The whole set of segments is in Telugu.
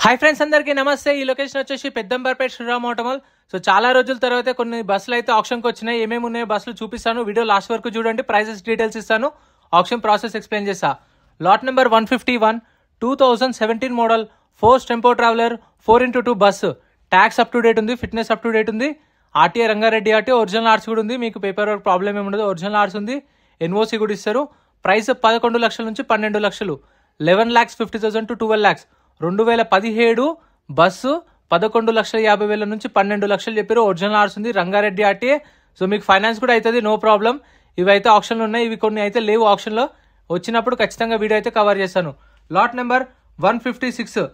హాయ్ ఫ్రెండ్స్, అందరికీ నమస్తే. ఈ లొకేషన్ వచ్చేసి పెద్దంబర్పేట శ్రీరామ్ ఆటోమాల్. సో చాలా రోజుల తర్వాత కొన్ని బస్సులు అయితే ఆప్షన్కి వచ్చినాయి. ఏమేమి ఉన్నాయో బస్సులు చూపిస్తాను. వీడియో లాస్ట్ వరకు చూడండి. ప్రైసెస్ డీటెయిల్స్ ఇస్తాను. ఆప్షన్ ప్రాసెస్ ఎక్స్ప్లెయిన్ చేస్తా. Lot number 151 2017 model 4 tempo traveller 4x2 bus. Tax up to date ఉంది, ఫిట్నెస్ అప్ టు డేట్ ఉంది. RTA Rangareddy RTA original arts కూడా ఉంది. మీకు పేపర్ వర్క్ ప్రాబ్లం ఏమి ఉండదు. ఒరిజినల్ ఆర్ట్స్ ఉంది, ఎన్ఓసి కూడా ఇస్తారు. ప్రైస్ 11 లక్షల నుంచి 12 లక్షలు, 11,50,000 to 12 lakhs. 2017 బస్సు 11,50,000 నుంచి 12 లక్షలు చెప్పారు. ఒరిజినల్ ఆర్ట్స్ ఉంది, రంగారెడ్డి ఆర్టీఏ. సో మీకు ఫైనాన్స్ కూడా అవుతుంది, నో ప్రాబ్లం. ఇవైతే ఆప్షన్లు ఉన్నాయి, ఇవి కొన్ని అయితే లేవు ఆప్షన్లో. వచ్చినప్పుడు ఖచ్చితంగా వీడియో అయితే కవర్ చేస్తాను. Lot number 156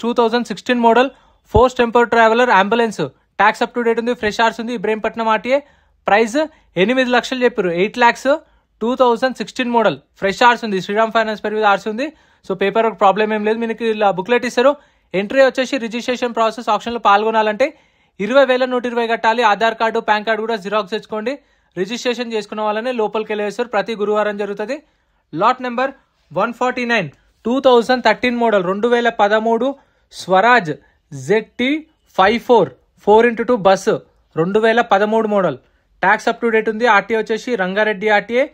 2016 model 4 tempo traveller ambulance. Tax up to date ఉంది, ఫ్రెష్ ఆర్ట్స్ ఉంది, ఇబ్రహీంపట్నం ఆర్టీఏ. ప్రైస్ 8 లక్షలు చెప్పారు, 8,00,000. 2016 మోడల్ ఫ్రెష్ ఆర్ట్స్ ఉంది, శ్రీరామ్ ఫైనాన్స్ పేరు మీద ఆర్ట్స్ ఉంది. సో పేపర్ వర్క్ ప్రాబ్లం ఏం లేదు. మీకు ఇలా బుక్లెట్ ఇస్తారు. ఎంట్రీ వచ్చేసి రిజిస్ట్రేషన్ ప్రాసెస్. ఆప్షన్లో పాల్గొనాలంటే 20,120 కట్టాలి. ఆధార్ కార్డు, పాన్ కార్డు కూడా జిరాక్స్ తెచ్చుకోండి. రిజిస్ట్రేషన్ చేసుకున్న వాళ్ళనే లోపలికి వెళ్ళేస్తారు. ప్రతి గురువారం జరుగుతుంది. Lot number 149 2013 model 2013 Swaraj ZT54 4x2 bus. 2013 model. Tax up to date ఉంది. ఆర్టీఏ వచ్చేసి రంగారెడ్డి ఆర్టీఏ.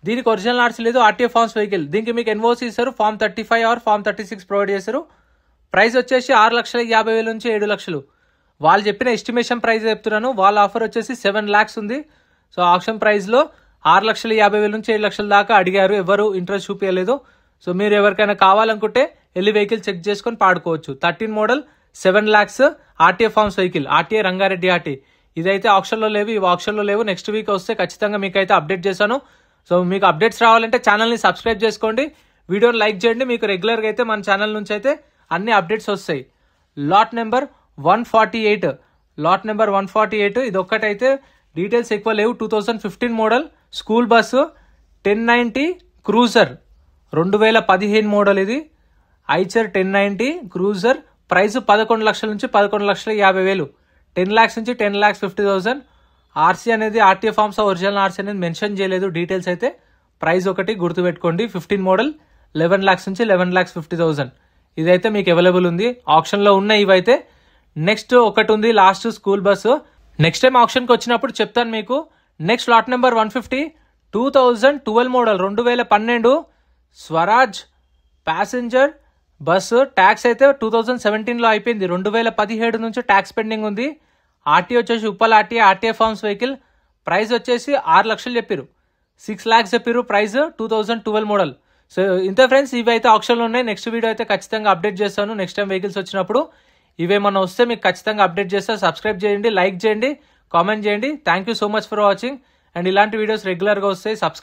దీనికి ఒరిజినల్ ఆర్ట్స్ లేదు, ఆర్టీఏ ఫార్మ్స్ వెహికల్. దీనికి మీకు ఎన్ఓసి ఇస్తారు, ఫార్మ్ 35 ఆర్ ఫార్మ్ 36 ప్రొవైడ్ చేస్తారు. ప్రైస్ వచ్చేసి 6,50,000 నుంచి 7 లక్షలు. వాళ్ళు చెప్పిన ఎస్టిమేషన్ ప్రైస్ చెప్తున్నాను. వాళ్ళ ఆఫర్ వచ్చేసి 7 lakhs ఉంది. సో ఆప్షన్ ప్రైస్లో 6,50,000 నుంచి 7 లక్షల దాకా అడిగారు. ఎవరు ఇంట్రెస్ట్ చూపించలేదు. సో మీరు ఎవరికైనా కావాలనుకుంటే వెళ్ళి వెహికల్ చెక్ చేసుకొని పాడుకోవచ్చు. 13 model 7 lakhs RTA forms vehicle, RTA Rangareddy RTA. ఇదైతే ఆప్షన్లో లేవు, ఇవి ఆప్షన్లో లేవు. నెక్స్ట్ వీక్ వస్తే ఖచ్చితంగా మీకైతే అప్డేట్ చేశాను. సో మీకు అప్డేట్స్ రావాలంటే ఛానల్ని సబ్స్క్రైబ్ చేసుకోండి, వీడియోని లైక్ చేయండి. మీకు రెగ్యులర్గా అయితే మన ఛానల్ నుంచి అయితే అన్ని అప్డేట్స్ వస్తాయి. లాట్ నెంబర్ 148 ఇది ఒక్కటైతే డీటెయిల్స్ ఎక్కువ లేవు. 2015 model school bus 1090 cruiser. 2015 model ఇది ఐచర్ 1090 క్రూజర్. ప్రైస్ 11 లక్షల నుంచి 11,50,000, 10 lakhs నుంచి 10,50,000. ఆర్సీ అనేది ఆర్టీఏ ఫార్మ్స్ ఒరిజినల్ ఆర్సీ అనేది మెన్షన్ చేయలేదు. డీటెయిల్స్ అయితే ప్రైస్ ఒకటి గుర్తుపెట్టుకోండి. 15 మోడల్ 11 lakhs నుంచి 11,50,000. ఇదైతే మీకు అవైలబుల్ ఉంది. ఆప్షన్లో ఉన్నాయి ఇవైతే. నెక్స్ట్ ఒకటి ఉంది last school bus. Next time ఆప్షన్కి వచ్చినప్పుడు చెప్తాను మీకు. Next lot number 150 2012 model 2012 Swaraj passenger bus. Tax అయితే 2017లో అయిపోయింది. 2017 నుంచి ట్యాక్స్ పెండింగ్ ఉంది. ఆర్టీఏ వచ్చేసి Uppal RTA, RTA forms vehicle. Price వచ్చేసి 6 లక్షలు చెప్పారు, 6 lakhs చెప్పారు. Price 2012 model. సో ఇంత ఫ్రెండ్స్, ఇవి అయితే ఆప్షన్లు ఉన్నాయి. నెక్స్ట్ వీడియో అయితే ఖచ్చితంగా అప్డేట్ చేస్తాను. నెక్స్ట్ టైం వెహికల్స్ వచ్చినప్పుడు ఇవేమన్నా వస్తే మీకు ఖచ్చితంగా అప్డేట్ చేస్తాను. సబ్స్క్రైబ్ చేయండి, లైక్ చేయండి, కామెంట్ చేయండి. Thank you so much for watching. And ఇలాంటి వీడియోస్ రెగ్యులర్గా వస్తాయి. సబ్స్క్రైబ్